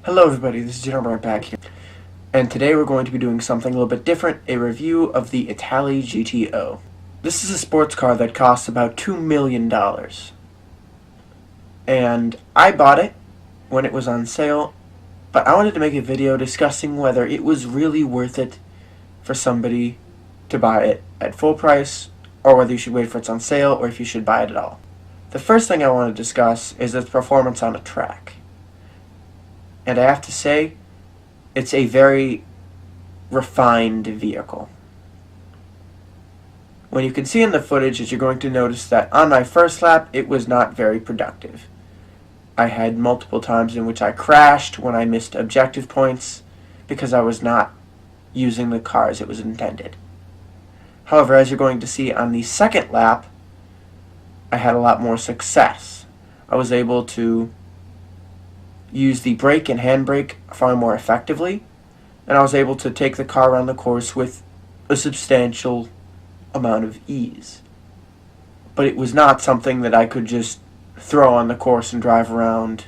Hello everybody, this is Gino back here, and today we're going to be doing something a little bit different, a review of the Itali GTO. This is a sports car that costs about $2 million, and I bought it when it was on sale, but I wanted to make a video discussing whether it was really worth it for somebody to buy it at full price, or whether you should wait for it's on sale, or if you should buy it at all. The first thing I want to discuss is its performance on a track. And I have to say, it's a very refined vehicle. When you can see in the footage, you're going to notice that on my first lap, it was not very productive. I had multiple times in which I crashed when I missed objective points because I was not using the car as it was intended. However, as you're going to see on the second lap, I had a lot more success. I was able to use the brake and handbrake far more effectively, and I was able to take the car around the course with a substantial amount of ease. But it was not something that I could just throw on the course and drive around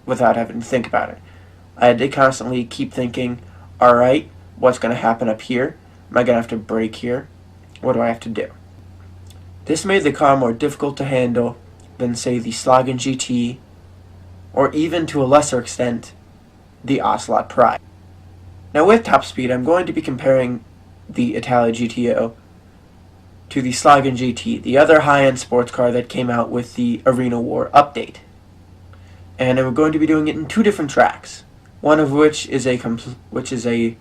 without having to think about it. I had to constantly keep thinking, alright, what's going to happen up here? Am I going to have to brake here? What do I have to do? This made the car more difficult to handle than, say, the Slogan GT, or even to a lesser extent, the Ocelot Pride. Now with top speed, I'm going to be comparing the Itali GTO to the Slogan GT, the other high-end sports car that came out with the Arena War update. And we're going to be doing it in two different tracks, one of which is a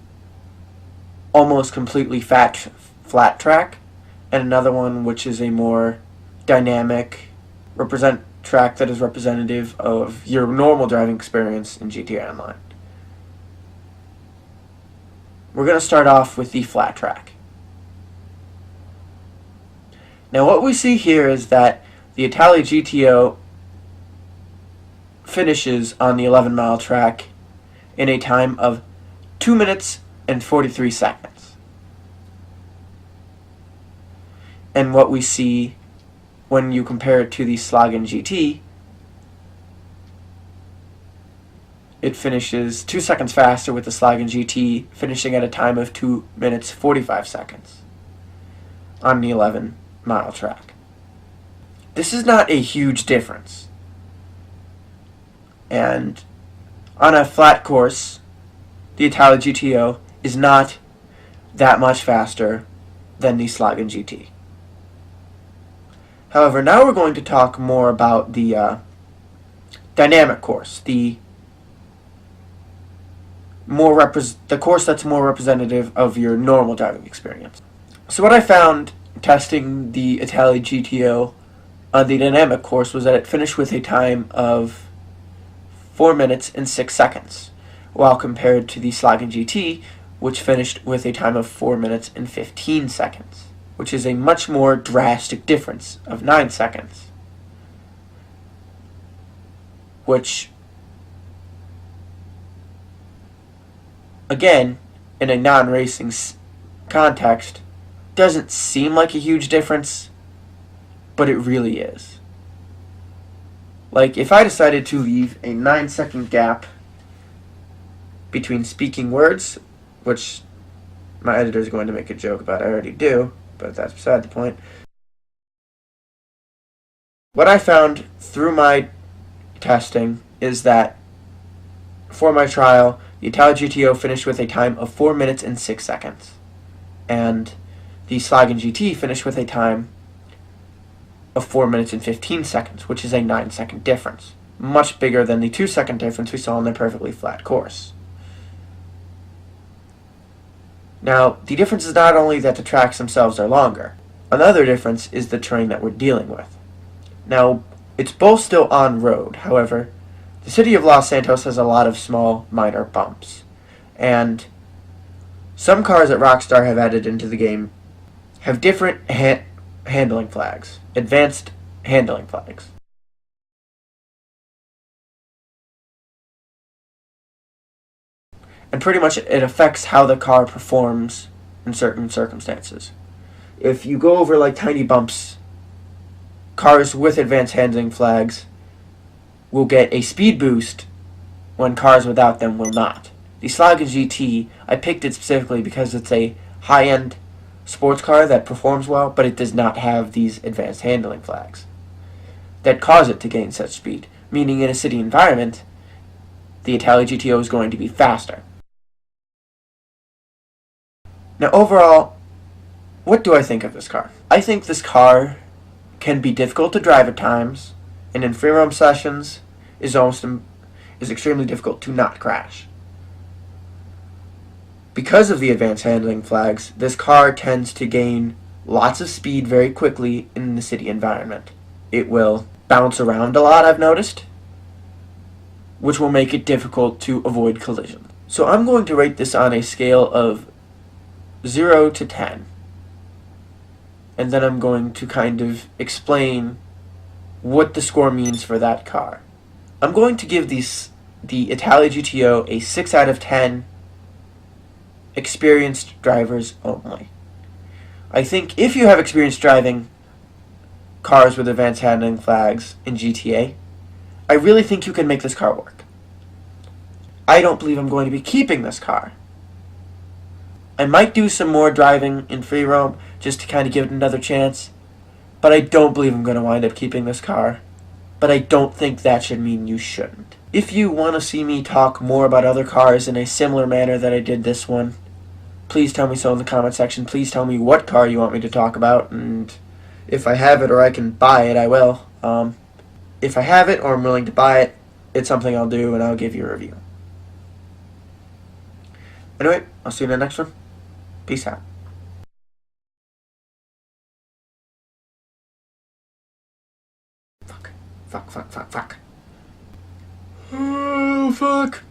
almost completely flat track, and another one which is a more dynamic track that is representative of your normal driving experience in GTA Online. We're going to start off with the flat track. Now what we see here is that the Itali GTO finishes on the 11-mile track in a time of 2 minutes and 43 seconds. And what we see when you compare it to the Slogan GT, it finishes 2 seconds faster with the Slogan GT, finishing at a time of 2 minutes 45 seconds on the 11-mile track. This is not a huge difference. And on a flat course, the Itali GTO is not that much faster than the Slogan GT. However, now we're going to talk more about the dynamic course, the course that's more representative of your normal driving experience. So what I found testing the Itali GTO on the dynamic course was that it finished with a time of 4 minutes and 6 seconds, while compared to the Slogan GT, which finished with a time of 4 minutes and 15 seconds. Which is a much more drastic difference of 9 seconds. Which, again, in a non-racing context, doesn't seem like a huge difference, but it really is. Like, if I decided to leave a 9-second gap between speaking words, which my editor is going to make a joke about, I already do, but that's beside the point. What I found through my testing is that for my trial, the Itali GTO finished with a time of 4 minutes and 6 seconds. And the Slogan GT finished with a time of 4 minutes and 15 seconds, which is a 9-second difference. Much bigger than the 2-second difference we saw on the perfectly flat course. Now, the difference is not only that the tracks themselves are longer. Another difference is the terrain that we're dealing with. Now, it's both still on-road, however, the city of Los Santos has a lot of small, minor bumps. And some cars that Rockstar have added into the game have different handling flags, advanced handling flags. And pretty much it affects how the car performs in certain circumstances. If you go over like tiny bumps, cars with advanced handling flags will get a speed boost when cars without them will not. The Slaga GT, I picked it specifically because it's a high-end sports car that performs well, but it does not have these advanced handling flags that cause it to gain such speed, meaning in a city environment, the Itali GTO is going to be faster. Now overall, what do I think of this car? I think this car can be difficult to drive at times, and in free roam sessions is extremely difficult to not crash. Because of the advanced handling flags, this car tends to gain lots of speed very quickly in the city environment. It will bounce around a lot, I've noticed, which will make it difficult to avoid collisions. So I'm going to rate this on a scale of 0 to 10. And then I'm going to kind of explain what the score means for that car. I'm going to give the Itali GTO a 6 out of 10 experienced drivers only. I think if you have experience driving cars with advanced handling flags in GTA, I really think you can make this car work. I don't believe I'm going to be keeping this car. I might do some more driving in free roam just to kind of give it another chance, but I don't believe I'm going to wind up keeping this car. But I don't think that should mean you shouldn't. If you want to see me talk more about other cars in a similar manner that I did this one, please tell me so in the comment section. Please tell me what car you want me to talk about, and if I have it or I can buy it, I will. If I have it or I'm willing to buy it, it's something I'll do and I'll give you a review. Anyway, I'll see you in the next one. Peace out. Fuck. Oh, fuck.